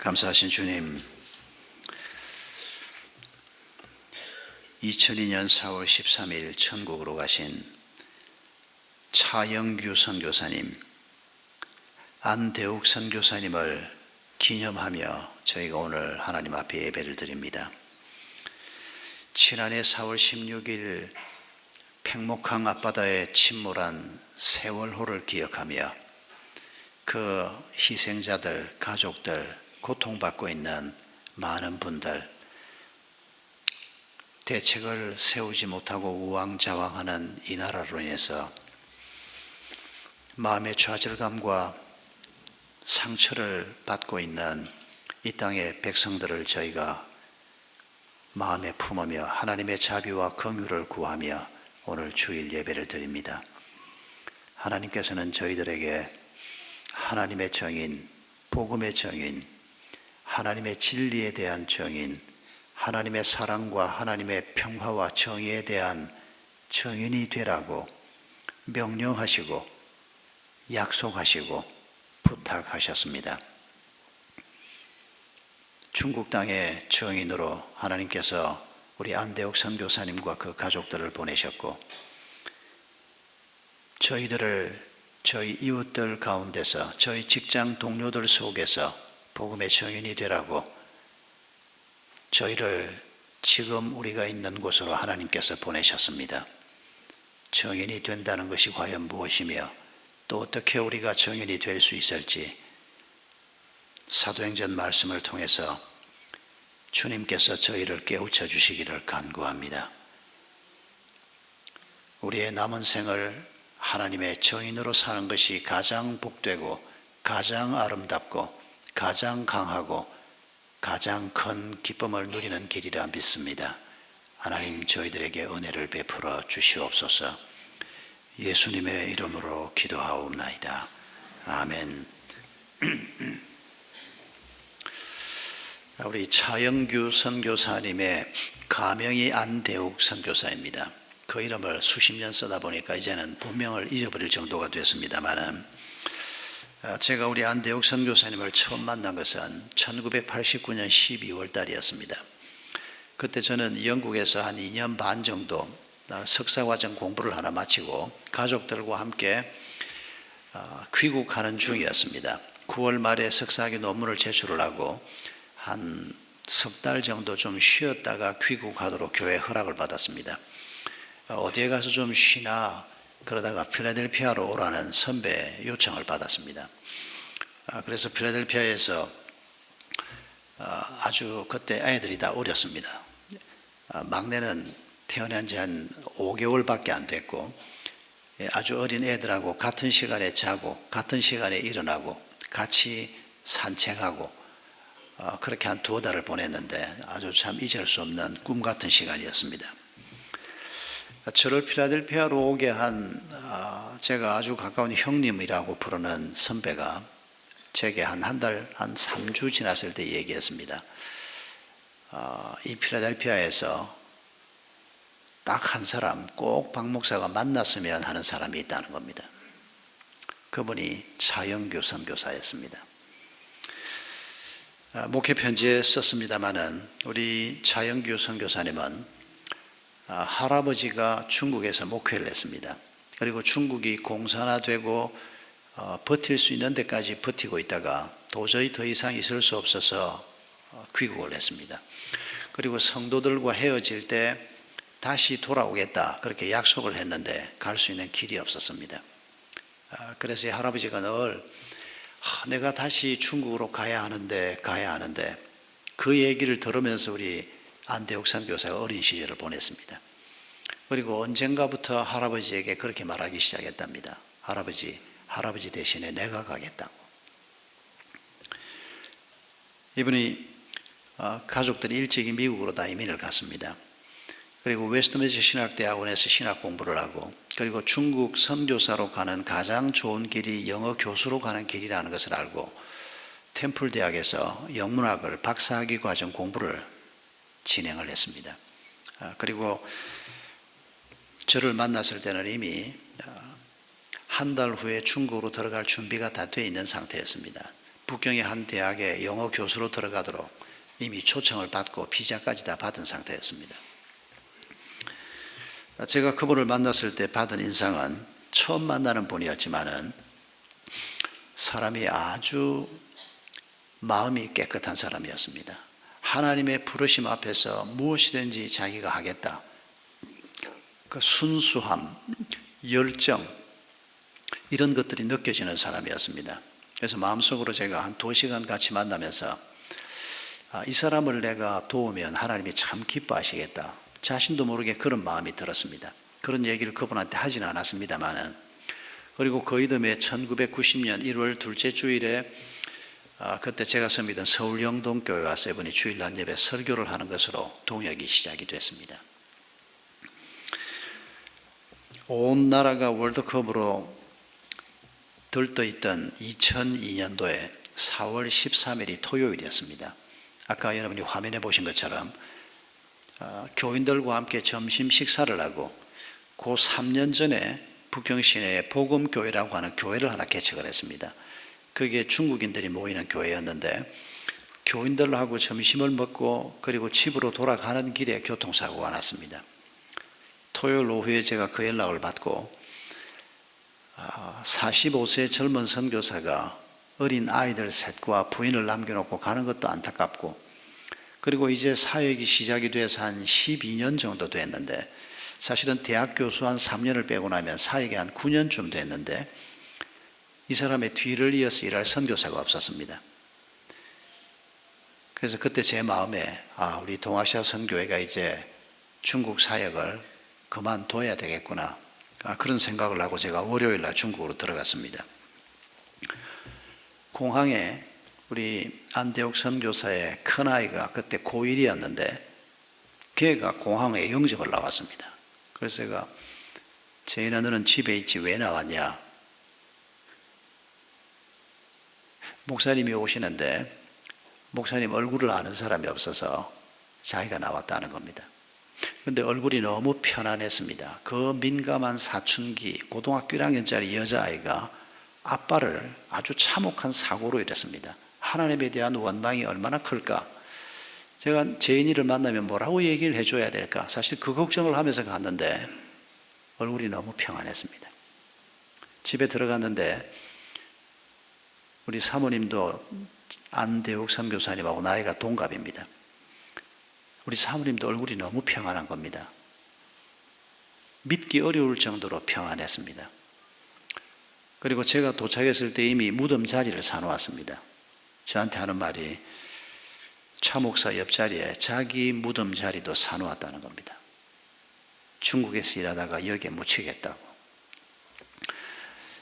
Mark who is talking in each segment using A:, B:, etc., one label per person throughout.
A: 감사하신 주님, 2002년 4월 13일 천국으로 가신 차영규 선교사님, 안대욱 선교사님을 기념하며 저희가 오늘 하나님 앞에 예배를 드립니다. 지난해 4월 16일 팽목항 앞바다에 침몰한 세월호를 기억하며 그 희생자들, 가족들, 고통받고 있는 많은 분들, 대책을 세우지 못하고 우왕좌왕하는 이 나라로 인해서 마음의 좌절감과 상처를 받고 있는 이 땅의 백성들을 저희가 마음에 품으며 하나님의 자비와 긍휼을 구하며 오늘 주일 예배를 드립니다. 하나님께서는 저희들에게 하나님의 정인, 복음의 정인, 하나님의 진리에 대한 정인, 하나님의 사랑과 하나님의 평화와 정의에 대한 정인이 되라고 명령하시고 약속하시고 부탁하셨습니다. 중국 땅의 정인으로 하나님께서 우리 안대욱 선교사님과 그 가족들을 보내셨고, 저희들을 저희 이웃들 가운데서, 저희 직장 동료들 속에서 복음의 정인이 되라고 저희를 지금 우리가 있는 곳으로 하나님께서 보내셨습니다. 정인이 된다는 것이 과연 무엇이며 또 어떻게 우리가 정인이 될 수 있을지 사도행전 말씀을 통해서 주님께서 저희를 깨우쳐 주시기를 간구합니다. 우리의 남은 생을 하나님의 정인으로 사는 것이 가장 복되고 가장 아름답고 가장 강하고 가장 큰 기쁨을 누리는 길이라 믿습니다. 하나님, 저희들에게 은혜를 베풀어 주시옵소서. 예수님의 이름으로 기도하옵나이다. 아멘. 우리 차영규 선교사님의 가명이 안대욱 선교사입니다. 그 이름을 수십 년 쓰다 보니까 이제는 본명을 잊어버릴 정도가 됐습니다만, 제가 우리 안대욱 선교사님을 처음 만난 것은 1989년 12월 달이었습니다. 그때 저는 영국에서 한 2년 반 정도 석사과정 공부를 하나 마치고 가족들과 함께 귀국하는 중이었습니다. 9월 말에 석사학위 논문을 제출을 하고 한 석 달 정도 좀 쉬었다가 귀국하도록 교회 허락을 받았습니다. 어디에 가서 좀 쉬나 그러다가 필라델피아로 오라는 선배 요청을 받았습니다. 그래서 필라델피아에서 아주 그때 아이들이 다 어렸습니다. 막내는 태어난 지 한 5개월밖에 안 됐고, 아주 어린 애들하고 같은 시간에 자고 같은 시간에 일어나고 같이 산책하고 그렇게 한 2달을 보냈는데 아주 참 잊을 수 없는 꿈 같은 시간이었습니다. 저를 필라델피아로 오게 한 제가 아주 가까운 형님이라고 부르는 선배가 제게 한 3주 지났을 때 얘기했습니다. 이 필라델피아에서 딱 한 사람, 꼭 박 목사가 만났으면 하는 사람이 있다는 겁니다. 그분이 차영규 선교사였습니다. 목회 편지에 썼습니다마는 우리 차영규 선교사님은 할아버지가 중국에서 목회를 했습니다. 그리고 중국이 공산화되고 버틸 수 있는 데까지 버티고 있다가 도저히 더 이상 있을 수 없어서 귀국을 했습니다. 그리고 성도들과 헤어질 때 다시 돌아오겠다 그렇게 약속을 했는데 갈 수 있는 길이 없었습니다. 그래서 할아버지가 늘 내가 다시 중국으로 가야 하는데 그 얘기를 들으면서 우리 안대욱 선교사가 어린 시절을 보냈습니다. 그리고 언젠가부터 할아버지에게 그렇게 말하기 시작했답니다. 할아버지 대신에 내가 가겠다고. 이분이 가족들이 일찍이 미국으로 다 이민을 갔습니다. 그리고 웨스트민스터 신학대학원에서 신학 공부를 하고, 그리고 중국 선교사로 가는 가장 좋은 길이 영어 교수로 가는 길이라는 것을 알고 템플 대학에서 영문학을 박사학위 과정 공부를 진행을 했습니다. 그리고 저를 만났을 때는 이미 한 달 후에 중국으로 들어갈 준비가 다 돼 있는 상태였습니다. 북경의 한 대학에 영어 교수로 들어가도록 이미 초청을 받고 비자까지 다 받은 상태였습니다. 제가 그분을 만났을 때 받은 인상은 처음 만나는 분이었지만은 사람이 아주 마음이 깨끗한 사람이었습니다. 하나님의 부르심 앞에서 무엇이든지 자기가 하겠다. 그 순수함, 열정 이런 것들이 느껴지는 사람이었습니다. 그래서 마음속으로 제가 한 2시간 같이 만나면서 이 사람을 내가 도우면 하나님이 참 기뻐하시겠다. 자신도 모르게 그런 마음이 들었습니다. 그런 얘기를 그분한테 하지는 않았습니다만은 그리고 그 이듬해 1990년 1월 둘째 주일에 그때 제가 섬기던 서울 영동교회 와서 이분이 주일날 예배 설교를 하는 것으로 동역이 시작이 됐습니다. 온 나라가 월드컵으로 들떠있던 2002년도에 4월 13일이 토요일이었습니다. 아까 여러분이 화면에 보신 것처럼 교인들과 함께 점심 식사를 하고 그 3년 전에 북경 시내에 복음교회라고 하는 교회를 하나 개척을 했습니다. 그게 중국인들이 모이는 교회였는데 교인들하고 점심을 먹고 그리고 집으로 돌아가는 길에 교통사고가 났습니다. 토요일 오후에 제가 그 연락을 받고 45세 젊은 선교사가 어린 아이들 셋과 부인을 남겨놓고 가는 것도 안타깝고 그리고 이제 사역이 시작이 돼서 한 12년 정도 됐는데 사실은 대학 교수 한 3년을 빼고 나면 사역이 한 9년쯤 됐는데 이 사람의 뒤를 이어서 일할 선교사가 없었습니다. 그래서 그때 제 마음에 우리 동아시아 선교회가 이제 중국 사역을 그만둬야 되겠구나 그런 생각을 하고 제가 월요일 날 중국으로 들어갔습니다. 공항에 우리 안대옥 선교사의 큰아이가 그때 고1이었는데 걔가 공항에 영접을 나왔습니다. 그래서 제가 제인아 너는 집에 있지 왜 나왔냐? 목사님이 오시는데 목사님 얼굴을 아는 사람이 없어서 자기가 나왔다는 겁니다. 그런데 얼굴이 너무 편안했습니다. 그 민감한 사춘기 고등학교 1학년짜리 여자아이가 아빠를 아주 참혹한 사고로 잃었습니다. 하나님에 대한 원망이 얼마나 클까? 제가 제인이를 만나면 뭐라고 얘기를 해줘야 될까? 사실 그 걱정을 하면서 갔는데 얼굴이 너무 평안했습니다. 집에 들어갔는데 우리 사모님도 안대욱 선교사님하고 나이가 동갑입니다. 우리 사모님도 얼굴이 너무 평안한 겁니다. 믿기 어려울 정도로 평안했습니다. 그리고 제가 도착했을 때 이미 무덤 자리를 사놓았습니다. 저한테 하는 말이 차 목사 옆자리에 자기 무덤 자리도 사놓았다는 겁니다. 중국에서 일하다가 여기에 묻히겠다고.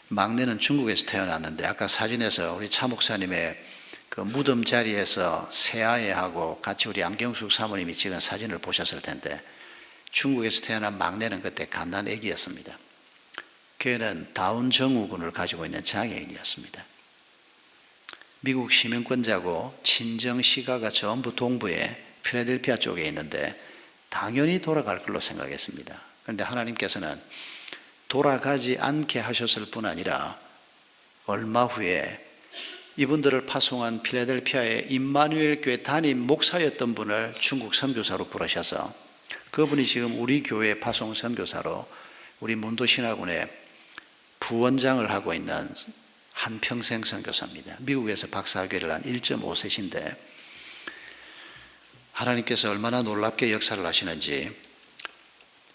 A: 막내는 중국에서 태어났는데 아까 사진에서 우리 차 목사님의 그 무덤 자리에서 새아이하고 같이 우리 안경숙 사모님이 찍은 사진을 보셨을 텐데 중국에서 태어난 막내는 그때 갓난 아기였습니다. 그는 다운 증후군을 가지고 있는 장애인이었습니다. 미국 시민권자고 친정 시가가 전부 동부에 필라델피아 쪽에 있는데 당연히 돌아갈 걸로 생각했습니다. 그런데 하나님께서는 돌아가지 않게 하셨을 뿐 아니라 얼마 후에 이분들을 파송한 필라델피아의 임마누엘 교회 담임 목사였던 분을 중국 선교사로 부르셔서 그분이 지금 우리 교회 파송 선교사로 우리 문도신학원에 부원장을 하고 있는 한평생 선교사입니다. 미국에서 박사학위를 한 1.5세신데 하나님께서 얼마나 놀랍게 역사를 하시는지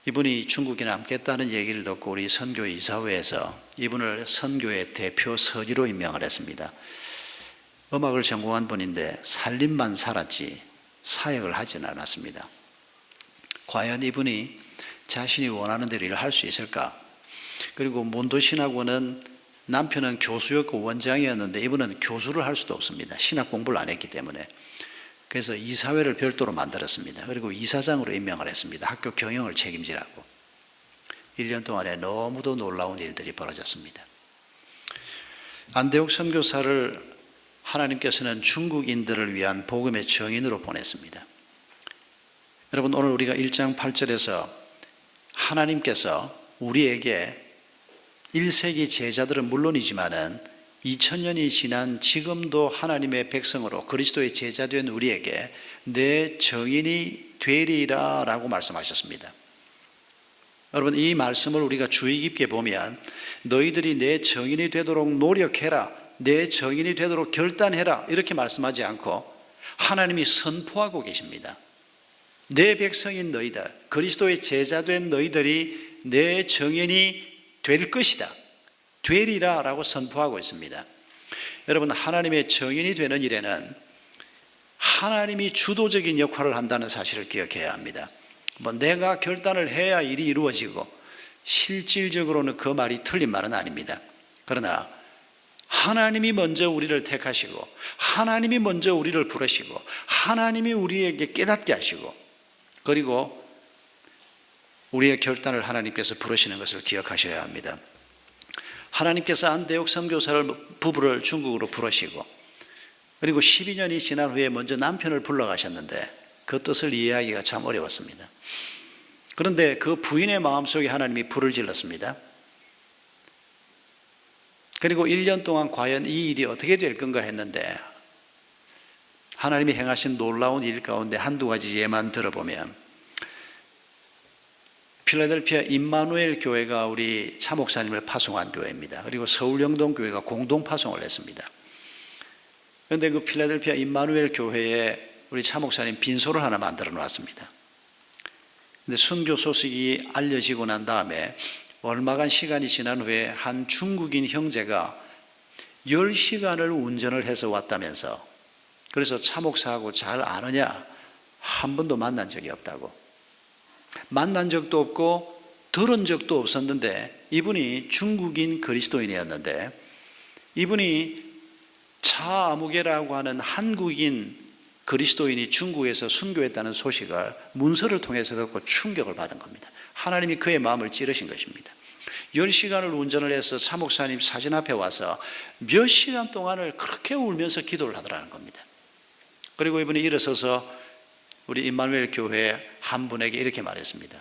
A: 이분이 중국에 남겠다는 얘기를 듣고 우리 선교회 이사회에서 이분을 선교회 대표 서지로 임명을 했습니다. 음악을 전공한 분인데 살림만 살았지 사역을 하지는 않았습니다. 과연 이분이 자신이 원하는 대로 일을 할 수 있을까? 그리고 문도신학원은 남편은 교수였고 원장이었는데 이분은 교수를 할 수도 없습니다. 신학 공부를 안 했기 때문에. 그래서 이사회를 별도로 만들었습니다. 그리고 이사장으로 임명을 했습니다. 학교 경영을 책임지라고. 1년 동안에 너무도 놀라운 일들이 벌어졌습니다. 안대욱 선교사를 하나님께서는 중국인들을 위한 복음의 증인으로 보냈습니다. 여러분 오늘 우리가 1장 8절에서 하나님께서 우리에게 1세기 제자들은 물론이지만은 2000년이 지난 지금도 하나님의 백성으로 그리스도의 제자된 우리에게 내 정인이 되리라 라고 말씀하셨습니다. 여러분, 이 말씀을 우리가 주의 깊게 보면 너희들이 내 정인이 되도록 노력해라, 내 정인이 되도록 결단해라 이렇게 말씀하지 않고 하나님이 선포하고 계십니다. 내 백성인 너희들, 그리스도의 제자된 너희들이 내 정인이 될 것이다, 되리라 라고 선포하고 있습니다. 여러분, 하나님의 정인이 되는 일에는 하나님이 주도적인 역할을 한다는 사실을 기억해야 합니다. 내가 결단을 해야 일이 이루어지고 실질적으로는 그 말이 틀린 말은 아닙니다. 그러나 하나님이 먼저 우리를 택하시고 하나님이 먼저 우리를 부르시고 하나님이 우리에게 깨닫게 하시고 그리고 우리의 결단을 하나님께서 부르시는 것을 기억하셔야 합니다. 하나님께서 안대옥 선교사를 부부를 중국으로 부르시고 그리고 12년이 지난 후에 먼저 남편을 불러가셨는데 그 뜻을 이해하기가 참 어려웠습니다. 그런데 그 부인의 마음속에 하나님이 불을 질렀습니다. 그리고 1년 동안 과연 이 일이 어떻게 될 건가 했는데 하나님이 행하신 놀라운 일 가운데 한두 가지 예만 들어보면 필라델피아 임마누엘 교회가 우리 차 목사님을 파송한 교회입니다. 그리고 서울 영동 교회가 공동 파송을 했습니다. 그런데 그 필라델피아 임마누엘 교회에 우리 차 목사님 빈소를 하나 만들어 놨습니다. 근데 순교 소식이 알려지고 난 다음에 얼마간 시간이 지난 후에 한 중국인 형제가 10시간을 운전을 해서 왔다면서, 그래서 차 목사하고 잘 아느냐? 한 번도 만난 적이 없다고. 만난 적도 없고 들은 적도 없었는데 이분이 중국인 그리스도인이었는데 이분이 차아무개라고 하는 한국인 그리스도인이 중국에서 순교했다는 소식을 문서를 통해서 듣고 충격을 받은 겁니다. 하나님이 그의 마음을 찌르신 것입니다. 10시간을 운전을 해서 차 목사님 사진 앞에 와서 몇 시간 동안을 그렇게 울면서 기도를 하더라는 겁니다. 그리고 이분이 일어서서 우리 임마누엘 교회 한 분에게 이렇게 말했습니다.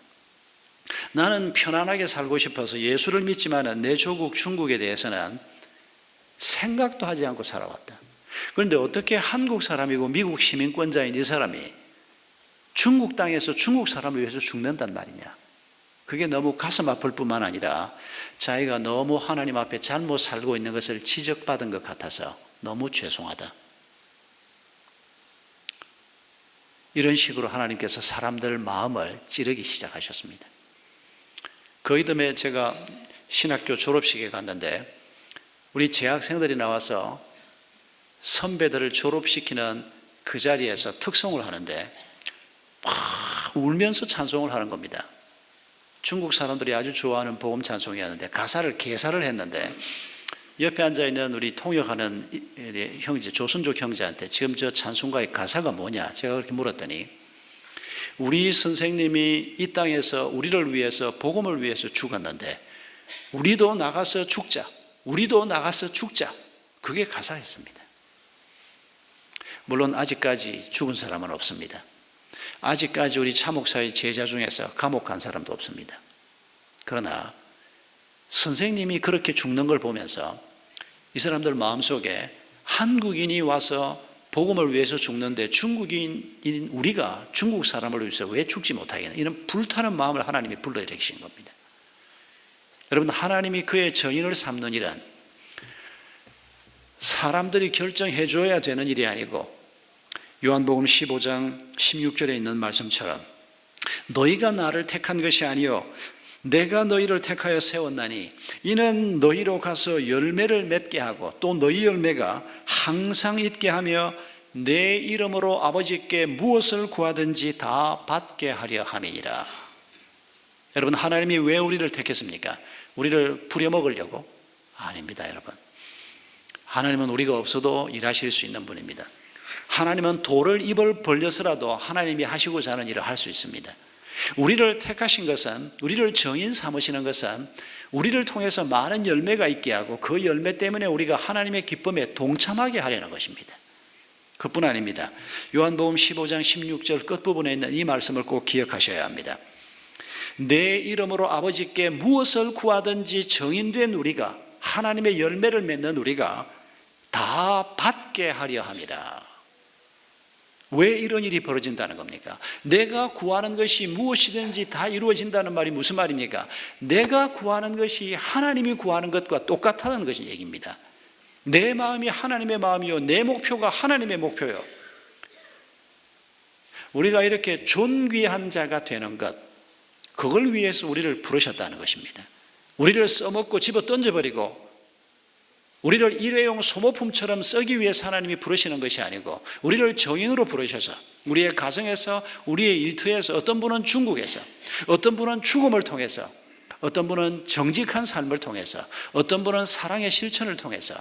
A: 나는 편안하게 살고 싶어서 예수를 믿지만 내 조국 중국에 대해서는 생각도 하지 않고 살아왔다. 그런데 어떻게 한국 사람이고 미국 시민권자인 이 사람이 중국 땅에서 중국 사람을 위해서 죽는단 말이냐. 그게 너무 가슴 아플 뿐만 아니라 자기가 너무 하나님 앞에 잘못 살고 있는 것을 지적받은 것 같아서 너무 죄송하다. 이런 식으로 하나님께서 사람들 마음을 찌르기 시작하셨습니다. 그 이듬해 제가 신학교 졸업식에 갔는데 우리 재학생들이 나와서 선배들을 졸업시키는 그 자리에서 특송을 하는데 막 울면서 찬송을 하는 겁니다. 중국 사람들이 아주 좋아하는 복음 찬송이었는데 가사를 개사를 했는데 옆에 앉아있는 우리 통역하는 형제 조순족 형제한테 지금 저 찬송가의 가사가 뭐냐 제가 그렇게 물었더니 우리 선생님이 이 땅에서 우리를 위해서 복음을 위해서 죽었는데 우리도 나가서 죽자, 우리도 나가서 죽자, 그게 가사였습니다. 물론 아직까지 죽은 사람은 없습니다. 아직까지 우리 차 목사의 제자 중에서 감옥 간 사람도 없습니다. 그러나 선생님이 그렇게 죽는 걸 보면서 이 사람들 마음속에 한국인이 와서 복음을 위해서 죽는데 중국인인 우리가 중국 사람을 위해서 왜 죽지 못하겠나, 이런 불타는 마음을 하나님이 불러일으키신 겁니다. 여러분, 하나님이 그의 정인을 삼는 일은 사람들이 결정해 줘야 되는 일이 아니고 요한복음 15장 16절에 있는 말씀처럼 너희가 나를 택한 것이 아니요 내가 너희를 택하여 세웠나니 이는 너희로 가서 열매를 맺게 하고 또 너희 열매가 항상 있게 하며 내 이름으로 아버지께 무엇을 구하든지 다 받게 하려 함이니라. 여러분, 하나님이 왜 우리를 택했습니까? 우리를 부려먹으려고? 아닙니다. 여러분, 하나님은 우리가 없어도 일하실 수 있는 분입니다. 하나님은 돌을 입을 벌려서라도 하나님이 하시고자 하는 일을 할 수 있습니다. 우리를 택하신 것은, 우리를 정인 삼으시는 것은 우리를 통해서 많은 열매가 있게 하고 그 열매 때문에 우리가 하나님의 기쁨에 동참하게 하려는 것입니다. 그뿐 아닙니다. 요한복음 15장 16절 끝부분에 있는 이 말씀을 꼭 기억하셔야 합니다. 내 이름으로 아버지께 무엇을 구하든지 정인된 우리가 하나님의 열매를 맺는 우리가 다 받게 하려 함이라. 왜 이런 일이 벌어진다는 겁니까? 내가 구하는 것이 무엇이든지 다 이루어진다는 말이 무슨 말입니까? 내가 구하는 것이 하나님이 구하는 것과 똑같다는 것이 얘기입니다. 내 마음이 하나님의 마음이요, 내 목표가 하나님의 목표요. 우리가 이렇게 존귀한 자가 되는 것, 그걸 위해서 우리를 부르셨다는 것입니다. 우리를 써먹고 집어 던져버리고 우리를 일회용 소모품처럼 쓰기 위해서 하나님이 부르시는 것이 아니고 우리를 정인으로 부르셔서 우리의 가정에서, 우리의 일터에서, 어떤 분은 중국에서, 어떤 분은 죽음을 통해서, 어떤 분은 정직한 삶을 통해서, 어떤 분은 사랑의 실천을 통해서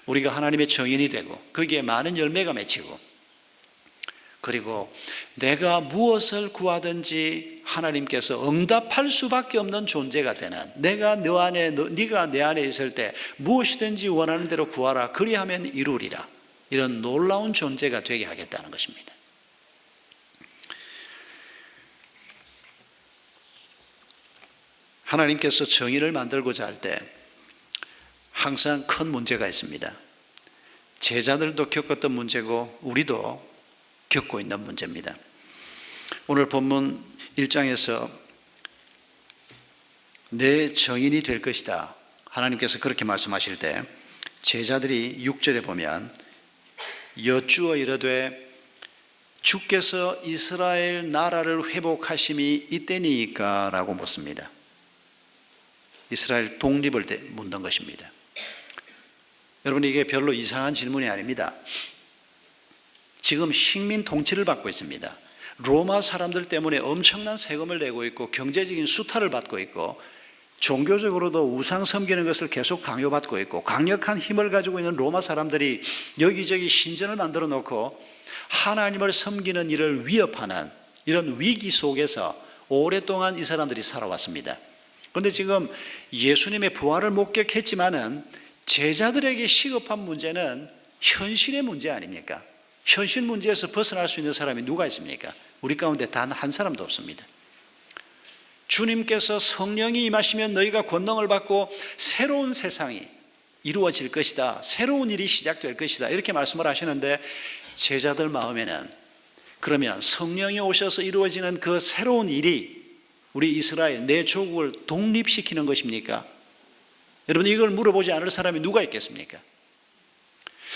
A: 우리가 하나님의 정인이 되고 거기에 많은 열매가 맺히고, 그리고 내가 무엇을 구하든지 하나님께서 응답할 수밖에 없는 존재가 되는, 내가 너 안에, 네가 내 안에 있을 때 무엇이든지 원하는 대로 구하라 그리하면 이루리라, 이런 놀라운 존재가 되게 하겠다는 것입니다. 하나님께서 정의를 만들고자 할 때 항상 큰 문제가 있습니다. 제자들도 겪었던 문제고 우리도 겪고 있는 문제입니다. 오늘 본문 1장에서 내 정인이 될 것이다, 하나님께서 그렇게 말씀하실 때 제자들이 6절에 보면 여쭈어 이르되 주께서 이스라엘 나라를 회복하심이 이때니까 라고 묻습니다. 이스라엘 독립을 묻는 것입니다. 여러분, 이게 별로 이상한 질문이 아닙니다. 지금 식민 통치를 받고 있습니다. 로마 사람들 때문에 엄청난 세금을 내고 있고 경제적인 수탈을 받고 있고 종교적으로도 우상 섬기는 것을 계속 강요받고 있고 강력한 힘을 가지고 있는 로마 사람들이 여기저기 신전을 만들어 놓고 하나님을 섬기는 일을 위협하는 이런 위기 속에서 오랫동안 이 사람들이 살아왔습니다. 그런데 지금 예수님의 부활을 목격했지만은 제자들에게 시급한 문제는 현실의 문제 아닙니까? 현실 문제에서 벗어날 수 있는 사람이 누가 있습니까? 우리 가운데 단 한 사람도 없습니다. 주님께서 성령이 임하시면 너희가 권능을 받고 새로운 세상이 이루어질 것이다, 새로운 일이 시작될 것이다, 이렇게 말씀을 하시는데 제자들 마음에는 그러면 성령이 오셔서 이루어지는 그 새로운 일이 우리 이스라엘, 내 조국을 독립시키는 것입니까? 여러분, 이걸 물어보지 않을 사람이 누가 있겠습니까?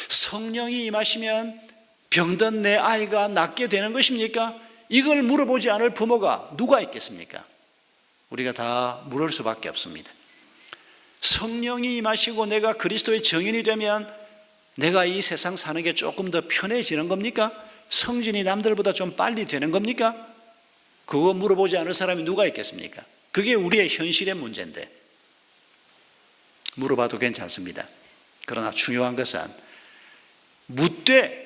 A: 성령이 임하시면 병든 내 아이가 낫게 되는 것입니까? 이걸 물어보지 않을 부모가 누가 있겠습니까? 우리가 다 물을 수밖에 없습니다. 성령이 임하시고 내가 그리스도의 정인이 되면 내가 이 세상 사는 게 조금 더 편해지는 겁니까? 성진이 남들보다 좀 빨리 되는 겁니까? 그거 물어보지 않을 사람이 누가 있겠습니까? 그게 우리의 현실의 문제인데 물어봐도 괜찮습니다. 그러나 중요한 것은 묻되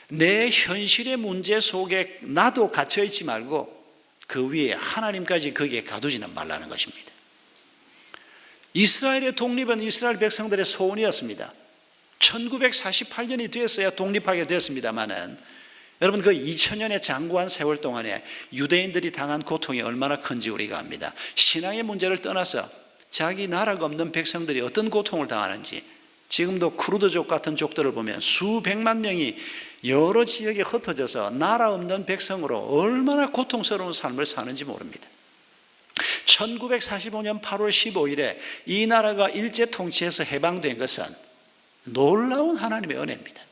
A: 내 현실의 문제 속에 나도 갇혀있지 말고 그 위에 하나님까지 거기에 가두지는 말라는 것입니다. 이스라엘의 독립은 이스라엘 백성들의 소원이었습니다. 1948년이 되었어야 독립하게 되었습니다마는 여러분, 그 2000년의 장구한 세월 동안에 유대인들이 당한 고통이 얼마나 큰지 우리가 압니다. 신앙의 문제를 떠나서 자기 나라가 없는 백성들이 어떤 고통을 당하는지, 지금도 쿠르드족 같은 족들을 보면 수백만 명이 여러 지역에 흩어져서 나라 없는 백성으로 얼마나 고통스러운 삶을 사는지 모릅니다. 1945년 8월 15일에 이 나라가 일제 통치에서 해방된 것은 놀라운 하나님의 은혜입니다.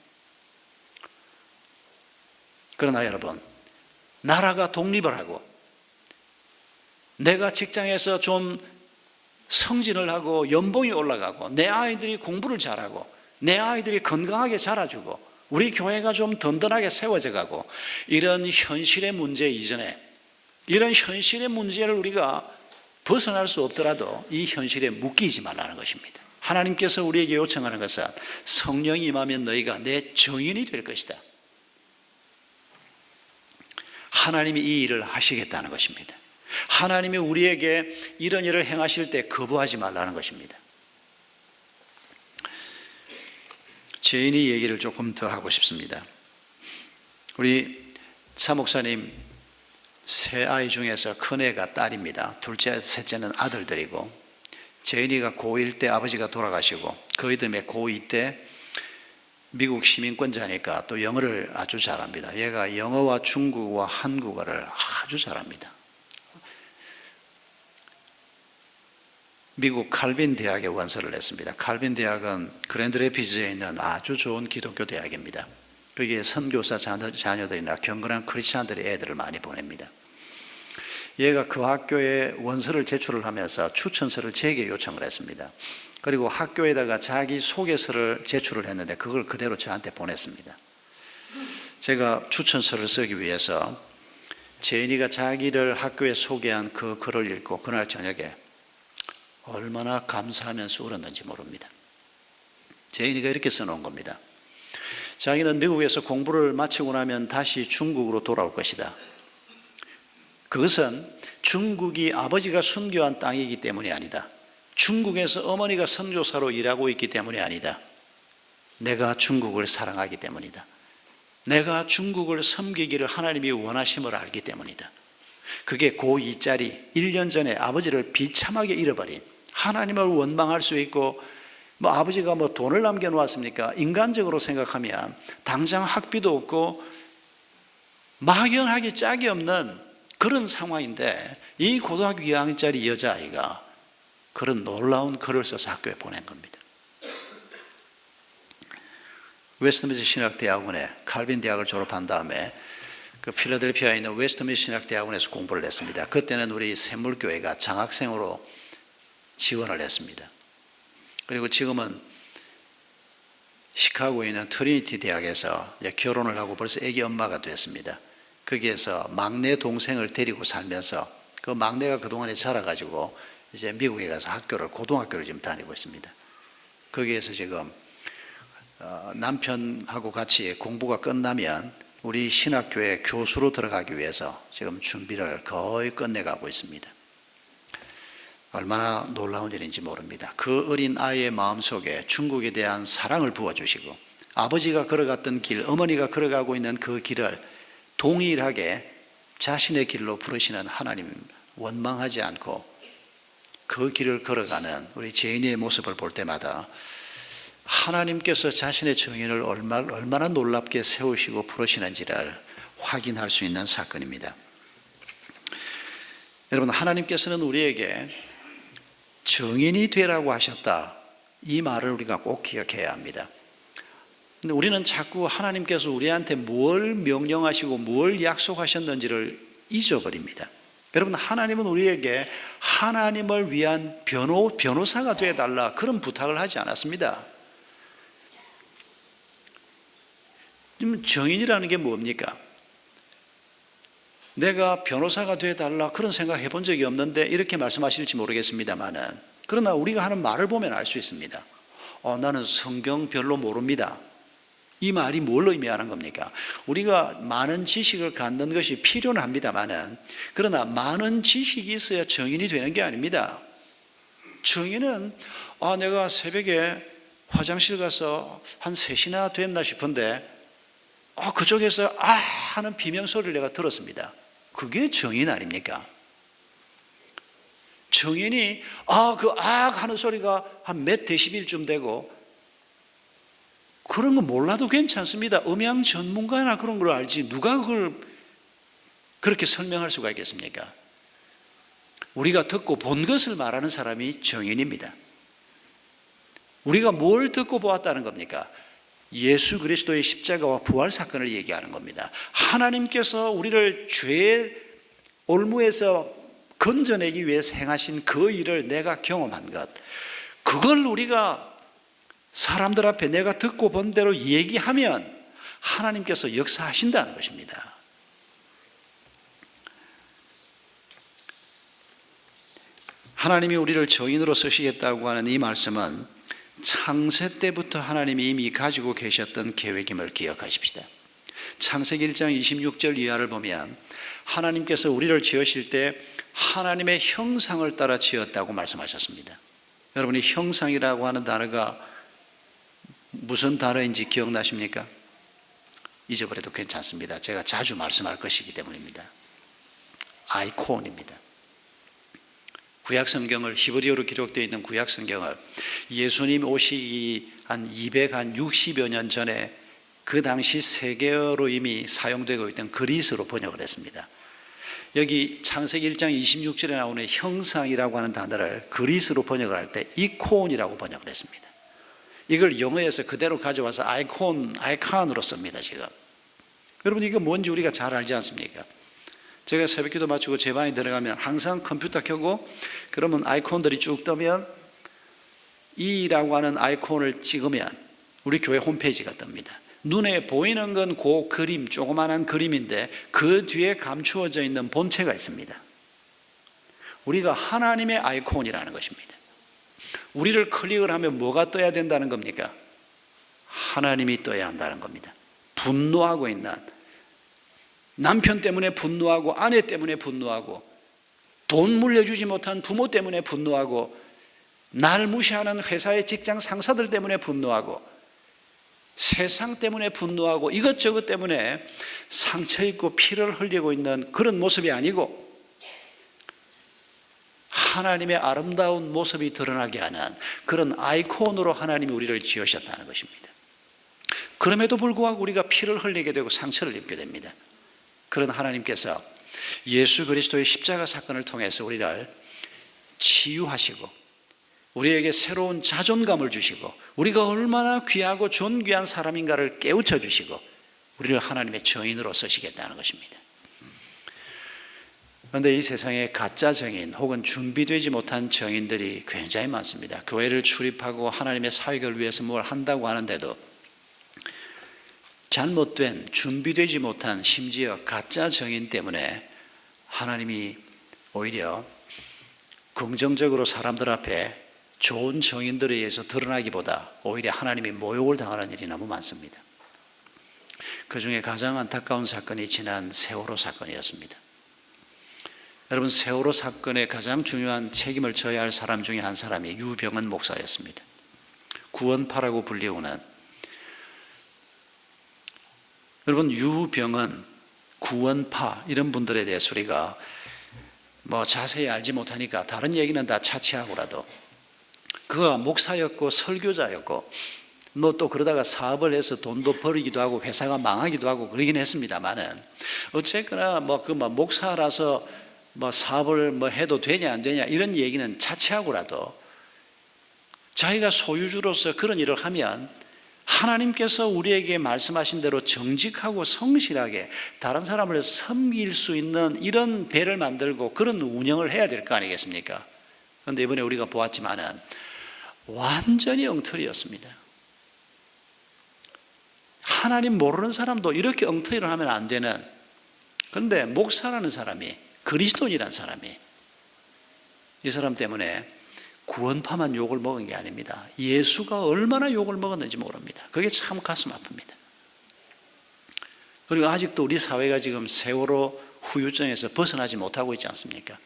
A: 그러나 여러분, 나라가 독립을 하고 내가 직장에서 좀 성진을 하고 연봉이 올라가고 내 아이들이 공부를 잘하고 내 아이들이 건강하게 자라주고 우리 교회가 좀 든든하게 세워져 가고, 이런 현실의 문제 이전에 이런 현실의 문제를 우리가 벗어날 수 없더라도 이 현실에 묶이지 말라는 것입니다. 하나님께서 우리에게 요청하는 것은 성령이 임하면 너희가 내 정인이 될 것이다. 하나님이 이 일을 하시겠다는 것입니다. 하나님이 우리에게 이런 일을 행하실 때 거부하지 말라는 것입니다. 죄인이 얘기를 조금 더 하고 싶습니다. 우리 차 목사님 세 아이 중에서 큰애가 딸입니다. 둘째, 셋째는 아들들이고 재인이가 고1 때 아버지가 돌아가시고 그 이듬해 고2 때 미국 시민권자니까 또 영어를 아주 잘합니다. 얘가 영어와 중국어와 한국어를 아주 잘합니다. 미국 칼빈 대학에 원서를 냈습니다. 칼빈 대학은 그랜드 레피즈에 있는 아주 좋은 기독교 대학입니다. 거기에 선교사 자녀들이나 경건한 크리스찬들이 애들을 많이 보냅니다. 얘가 그 학교에 원서를 제출을 하면서 추천서를 제게 요청을 했습니다. 그리고 학교에다가 자기 소개서를 제출을 했는데 그걸 그대로 저한테 보냈습니다. 제가 추천서를 쓰기 위해서 재인이가 자기를 학교에 소개한 그 글을 읽고 그날 저녁에 얼마나 감사하면서 울었는지 모릅니다. 재인이가 이렇게 써놓은 겁니다. 자기는 미국에서 공부를 마치고 나면 다시 중국으로 돌아올 것이다. 그것은 중국이 아버지가 순교한 땅이기 때문이 아니다. 중국에서 어머니가 선교사로 일하고 있기 때문이 아니다. 내가 중국을 사랑하기 때문이다. 내가 중국을 섬기기를 하나님이 원하심을 알기 때문이다. 그게 고2짜리 1년 전에 아버지를 비참하게 잃어버린, 하나님을 원망할 수 있고 아버지가 돈을 남겨놓았습니까? 인간적으로 생각하면 당장 학비도 없고 막연하게 짝이 없는 그런 상황인데 이 고등학교 2학년짜리 여자아이가 그런 놀라운 글을 써서 학교에 보낸 겁니다. 웨스트민스터 신학대학원에 칼빈 대학을 졸업한 다음에 그 필라델피아에 있는 웨스트민스터 신학대학원에서 공부를 했습니다. 그때는 우리 샘물교회가 장학생으로 지원을 했습니다. 그리고 지금은 시카고에 있는 트리니티 대학에서 결혼을 하고 벌써 아기 엄마가 됐습니다. 거기에서 막내 동생을 데리고 살면서 그 막내가 그동안에 자라가지고 이제 미국에 가서 고등학교를 지금 다니고 있습니다. 거기에서 지금 남편하고 같이 공부가 끝나면 우리 신학교에 교수로 들어가기 위해서 지금 준비를 거의 끝내가고 있습니다. 얼마나 놀라운 일인지 모릅니다. 그 어린 아이의 마음속에 중국에 대한 사랑을 부어주시고 아버지가 걸어갔던 길, 어머니가 걸어가고 있는 그 길을 동일하게 자신의 길로 부르시는 하나님 원망하지 않고 그 길을 걸어가는 우리 재인의 모습을 볼 때마다 하나님께서 자신의 정인을 얼마나 놀랍게 세우시고 부르시는지를 확인할 수 있는 사건입니다. 여러분, 하나님께서는 우리에게 정인이 되라고 하셨다. 이 말을 우리가 꼭 기억해야 합니다. 근데 우리는 자꾸 하나님께서 우리한테 뭘 명령하시고 뭘 약속하셨는지를 잊어버립니다. 여러분, 하나님은 우리에게 하나님을 위한 변호사가 되어달라 그런 부탁을 하지 않았습니다. 정인이라는 게 뭡니까? 내가 변호사가 되어달라 그런 생각 해본 적이 없는데 이렇게 말씀하실지 모르겠습니다만은, 그러나 우리가 하는 말을 보면 알 수 있습니다. 나는 성경 별로 모릅니다. 이 말이 뭘 의미하는 겁니까? 우리가 많은 지식을 갖는 것이 필요는 합니다만은, 그러나 많은 지식이 있어야 정인이 되는 게 아닙니다. 정인은 내가 새벽에 화장실 가서 한 3시나 됐나 싶은데 그쪽에서 하는 비명소리를 내가 들었습니다. 그게 정인 아닙니까? 정인이 하는 소리가 한 몇 데시벨쯤 되고 그런 거 몰라도 괜찮습니다. 음향 전문가나 그런 걸 알지 누가 그걸 그렇게 설명할 수가 있겠습니까? 우리가 듣고 본 것을 말하는 사람이 정인입니다. 우리가 뭘 듣고 보았다는 겁니까? 예수 그리스도의 십자가와 부활 사건을 얘기하는 겁니다. 하나님께서 우리를 죄의 올무에서 건져내기 위해서 행하신 그 일을 내가 경험한 것, 그걸 우리가 사람들 앞에 내가 듣고 본 대로 얘기하면 하나님께서 역사하신다는 것입니다. 하나님이 우리를 정인으로 쓰시겠다고 하는 이 말씀은 창세 때부터 하나님이 이미 가지고 계셨던 계획임을 기억하십시다. 창세기 1장 26절 이하를 보면 하나님께서 우리를 지으실 때 하나님의 형상을 따라 지었다고 말씀하셨습니다. 여러분이 형상이라고 하는 단어가 무슨 단어인지 기억나십니까? 잊어버려도 괜찮습니다. 제가 자주 말씀할 것이기 때문입니다. 아이콘입니다. 구약 성경을, 히브리어로 기록되어 있는 구약 성경을 예수님 오시기 한 260여 년 전에 그 당시 세계어로 이미 사용되고 있던 그리스로 번역을 했습니다. 여기 창세기 1장 26절에 나오는 형상이라고 하는 단어를 그리스로 번역을 할 때 이콘이라고 번역을 했습니다. 이걸 영어에서 그대로 가져와서 아이콘으로 씁니다. 지금 여러분, 이거 뭔지 우리가 잘 알지 않습니까? 제가 새벽기도 마치고 제 방에 들어가면 항상 컴퓨터 켜고 그러면 아이콘들이 쭉 뜨면 이라고 하는 아이콘을 찍으면 우리 교회 홈페이지가 뜹니다. 눈에 보이는 건 그 그림, 조그만한 그림인데 그 뒤에 감추어져 있는 본체가 있습니다. 우리가 하나님의 아이콘이라는 것입니다. 우리를 클릭을 하면 뭐가 떠야 된다는 겁니까? 하나님이 떠야 한다는 겁니다. 분노하고 있는, 남편 때문에 분노하고, 아내 때문에 분노하고, 돈 물려주지 못한 부모 때문에 분노하고, 날 무시하는 회사의 직장 상사들 때문에 분노하고, 세상 때문에 분노하고, 이것저것 때문에 상처 입고 피를 흘리고 있는 그런 모습이 아니고 하나님의 아름다운 모습이 드러나게 하는 그런 아이콘으로 하나님이 우리를 지으셨다는 것입니다. 그럼에도 불구하고 우리가 피를 흘리게 되고 상처를 입게 됩니다. 그런 하나님께서 예수 그리스도의 십자가 사건을 통해서 우리를 치유하시고 우리에게 새로운 자존감을 주시고 우리가 얼마나 귀하고 존귀한 사람인가를 깨우쳐 주시고 우리를 하나님의 정인으로 쓰시겠다는 것입니다. 그런데 이 세상에 가짜 정인 혹은 준비되지 못한 정인들이 굉장히 많습니다. 교회를 출입하고 하나님의 사역을 위해서 뭘 한다고 하는데도 잘못된, 준비되지 못한, 심지어 가짜 정인 때문에 하나님이 오히려 긍정적으로 사람들 앞에 좋은 정인들에 의해서 드러나기보다 오히려 하나님이 모욕을 당하는 일이 너무 많습니다. 그 중에 가장 안타까운 사건이 지난 세월호 사건이었습니다. 여러분, 세월호 사건의 가장 중요한 책임을 져야 할 사람 중에 한 사람이 유병헌 목사였습니다. 구원파라고 불리우는, 여러분, 유병헌, 구원파 이런 분들에 대해서 우리가 자세히 알지 못하니까 다른 얘기는 다 차치하고라도 그가 목사였고 설교자였고 또 그러다가 사업을 해서 돈도 벌이기도 하고 회사가 망하기도 하고 그러긴 했습니다만은 어쨌거나 목사라서 사업을 해도 되냐 안 되냐 이런 얘기는 차치하고라도 자기가 소유주로서 그런 일을 하면 하나님께서 우리에게 말씀하신 대로 정직하고 성실하게 다른 사람을 섬길 수 있는 이런 배를 만들고 그런 운영을 해야 될 거 아니겠습니까? 그런데 이번에 우리가 보았지만은 완전히 엉터리였습니다. 하나님 모르는 사람도 이렇게 엉터리를 하면 안 되는, 그런데 목사라는 사람이, 그리스도인이라는 사람이 이 사람 때문에 구원파만 욕을 먹은 게 아닙니다. 예수가 얼마나 욕을 먹었는지 모릅니다. 그게 참 가슴 아픕니다. 그리고 아직도 우리 사회가 지금 세월호 후유증에서 벗어나지 못하고 있지 않습니까?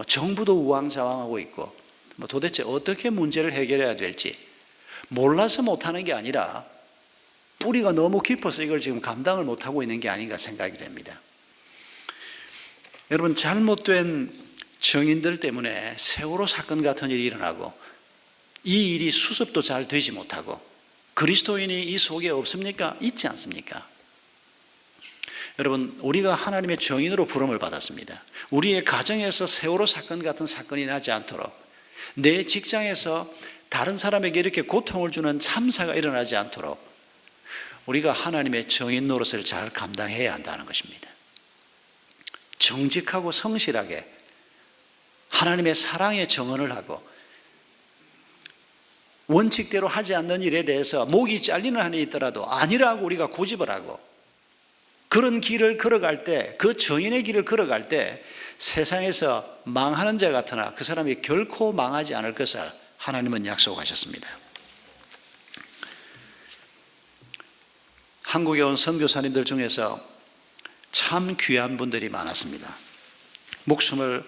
A: 정부도 우왕좌왕하고 있고 도대체 어떻게 문제를 해결해야 될지 몰라서 못하는 게 아니라 뿌리가 너무 깊어서 이걸 지금 감당을 못하고 있는 게 아닌가 생각이 됩니다. 여러분, 잘못된 정인들 때문에 세월호 사건 같은 일이 일어나고 이 일이 수습도 잘 되지 못하고 그리스도인이 이 속에 없습니까? 있지 않습니까? 여러분, 우리가 하나님의 정인으로 부름을 받았습니다. 우리의 가정에서 세월호 사건 같은 사건이 나지 않도록, 내 직장에서 다른 사람에게 이렇게 고통을 주는 참사가 일어나지 않도록 우리가 하나님의 정인 노릇을 잘 감당해야 한다는 것입니다. 정직하고 성실하게 하나님의 사랑의 정언을 하고 원칙대로 하지 않는 일에 대해서 목이 잘리는 한이 있더라도 아니라고 우리가 고집을 하고 그런 길을 걸어갈 때, 그 정인의 길을 걸어갈 때 세상에서 망하는 자 같으나 그 사람이 결코 망하지 않을 것을 하나님은 약속하셨습니다. 한국에 온 선교사님들 중에서 참 귀한 분들이 많았습니다. 목숨을